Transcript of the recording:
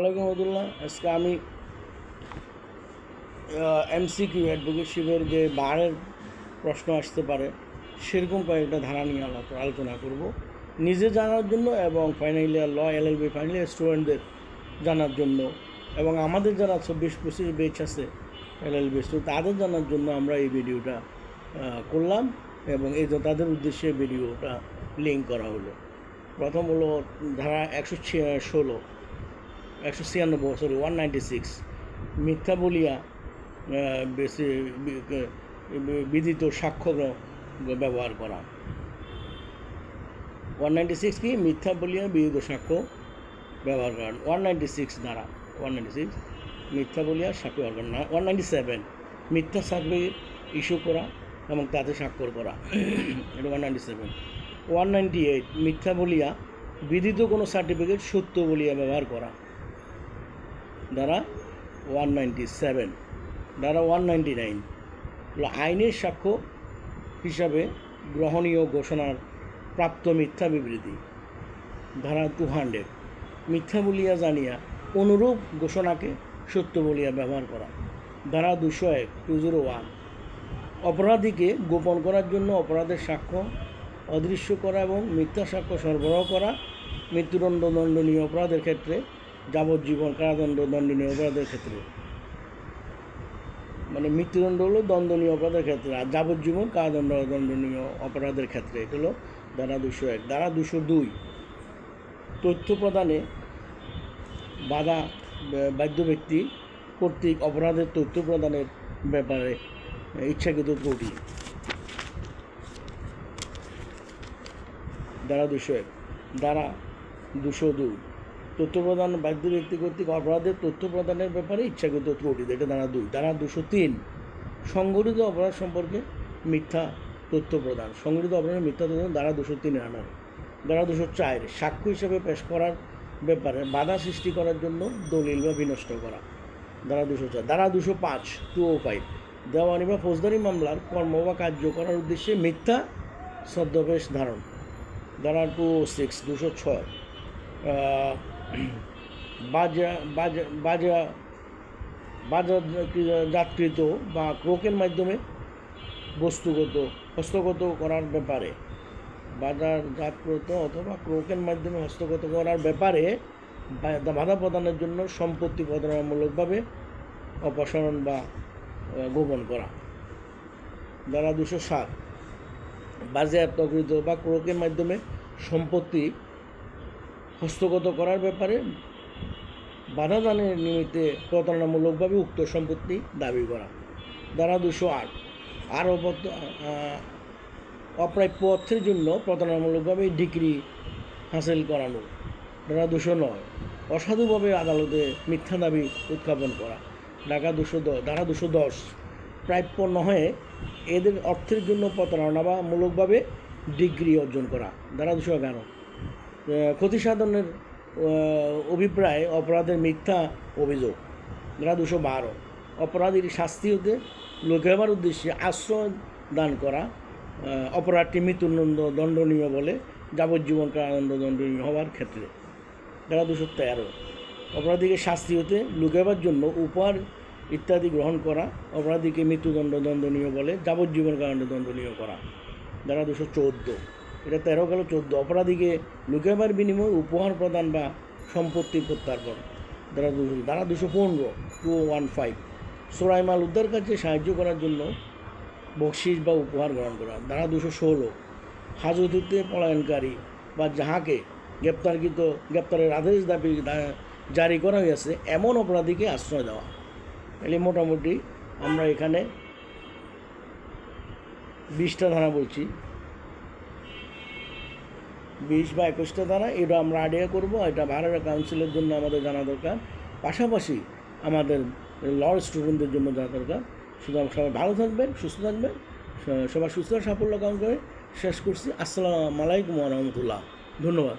ওয়ালাইকুম রহমতুল্লাহ। আজকে আমি এমসিকিউ অ্যাডভোকেটশিপের যে বারের প্রশ্ন আসতে পারে সেরকম কয়েকটা ধারা নিয়ে আলোচনা করব, নিজে জানার জন্য এবং ফাইনাল ইয়ার ল এলএলবি ফাইনাল ইয়ার স্টুডেন্টদের জানার জন্য, এবং আমাদের যারা 24-25 বেচ আছে এলএলবি স্টুডেন্ট তাদের জানার জন্য আমরা এই ভিডিওটা করলাম, এবং এই তাদের উদ্দেশ্যে ভিডিওটা লিঙ্ক করা হলো। প্রথম হলো ধারা 196 মিথ্যা বলিয়া বেশি বিদিত সাক্ষ্য ব্যবহার করা। 196 কি? মিথ্যা বলিয়া বিদিত সাক্ষ্য ব্যবহার করা। 196 ধারা 196 মিথ্যা বলিয়া সাক্ষ্য ব্যবহার করা না। 197 মিথ্যা সার্টিফিকেট ইস্যু করা এবং তাতে স্বাক্ষর করা, এটা 197। 198 মিথ্যা বলিয়া বিদিত কোনো সার্টিফিকেট সত্য বলিয়া ব্যবহার করা, ধারা 197। ধারা 199 আইনের সাক্ষ্য হিসাবে গ্রহণীয় ঘোষণার প্রাপ্ত মিথ্যা বিবৃতি, ধারা 200 মিথ্যা বলিয়া জানিয়া অনুরূপ ঘোষণাকে সত্য বলিয়া ব্যবহার করা, ধারা 201 অপরাধীকে গোপন করার জন্য অপরাধের সাক্ষ্য অদৃশ্য করা এবং মিথ্যা সাক্ষ্য সরবরাহ করা, মৃত্যুদণ্ড দণ্ডনীয় অপরাধের ক্ষেত্রে, যাবজ্জীবন কারাদণ্ড দণ্ডনীয় অপরাধের ক্ষেত্রে, মানে মৃত্যুদণ্ড হলো দণ্ডনীয় অপরাধের ক্ষেত্রে, আর যাবজ্জীবন কারাদণ্ড দণ্ডনীয় অপরাধের ক্ষেত্রে। এটা হলো ধারা 201। ধারা 202 তথ্য প্রদানে বাধ্য ব্যক্তি কর্তৃক অপরাধের তথ্য প্রদানের ব্যাপারে ইচ্ছাকৃত ত্রুটি, ধারা 201। ধারা 202 তথ্য প্রদান বাধ্য ব্যক্তি কর্তৃক অপরাধের তথ্য প্রদানের ব্যাপারে ইচ্ছাকৃত ত্রুটি, এটা ধারা 2। ধারা 203 সংগঠিত অপরাধ সম্পর্কে মিথ্যা তথ্য প্রদান, সংগঠিত অপরাধের মিথ্যা তথ্য, ধারা 203 আনার। ধারা 204 সাক্ষ্য হিসাবে পেশ করার ব্যাপারে বাধা সৃষ্টি করার জন্য দলিল বা বিনষ্ট করা, ধারা 204। ধারা 205 দেওয়ানি বা ফৌজদারি মামলার কর্ম বা কার্য করার উদ্দেশ্যে মিথ্যা ছদ্মবেশ ধারণ, ধারা 206 বাজারজাতকৃত বা ক্রোকের মাধ্যমে বস্তুগত হস্তগত করার ব্যাপারে, বাজারজাতকৃত অথবা ক্রোকের মাধ্যমে হস্তগত করার ব্যাপারে বাধা প্রদানের জন্য সম্পত্তি প্রতারণামূলকভাবে অপসারণ বা গোপন করা, ধারা 207 বাজেয়াপ্তকৃত বা ক্রোকের মাধ্যমে সম্পত্তি হস্তগত করার ব্যাপারে বাধা দানের নিমিত্তে প্রতারণামূলকভাবে উক্ত সম্পত্তি দাবি করা, ধারা 208 আর অপ্রাপ্য অর্থের জন্য প্রতারণামূলকভাবে ডিগ্রি হাসিল করানো, ধারা 209 অসাধুভাবে আদালতে মিথ্যা দাবি উত্থাপন করা, ধারা 210 প্রাপ্য নহে এদের অর্থের জন্য প্রতারণা বা মূলকভাবে ডিগ্রি অর্জন করা, ধারা 211 ক্ষতি সাধনের অভিপ্রায় অপরাধের মিথ্যা অভিযোগ, ধারা 212 অপরাধীর শাস্তি হতে লুকাবার উদ্দেশ্যে আশ্রয় দান করা, অপরাধটি মৃত্যুদণ্ড দণ্ডনীয় বলে যাবজ্জীবন কারাদণ্ড দণ্ডনীয় হওয়ার ক্ষেত্রে, ধারা 213 অপরাধীকে শাস্তি হতে লুকাবার জন্য উপহার ইত্যাদি গ্রহণ করা, অপরাধীকে মৃত্যুদণ্ড দণ্ডনীয় বলে যাবজ্জীবন কারাদণ্ড দণ্ডনীয় করা, ধারা 214 এটা 13-14 অপরাধীকে লুকাবার বিনিময়ে উপহার প্রদান বা সম্পত্তি প্রত্যার্পণ, ধারা 215 চোরাই মাল উদ্ধার কাজে সাহায্য করার জন্য বকশিস বা উপহার গ্রহণ করা, ধারা 216 হাজত হতে পলায়নকারী বা যাহাকে গ্রেপ্তারের আদেশ দাবি জারি করা হয়েছে এমন অপরাধীকে আশ্রয় দেওয়া। তাহলে মোটামুটি আমরা এখানে 20টা ধারা বলছি, 20 বা 21টা ধারা, এটা আমরা আইডিয়া করবো। এটা ভাড়ার কাউন্সিলের জন্য আমাদের জানা দরকার, পাশাপাশি আমাদের ল স্টুডেন্টদের জন্য জানা দরকার। সুতরাং সবাই ভালো থাকবেন, সুস্থ থাকবেন, সবাই সুস্থ সাফল্য কামনা করে শেষ করছি। আসসালামু আলাইকুম ওয়া রাহমাতুল্লাহ। ধন্যবাদ।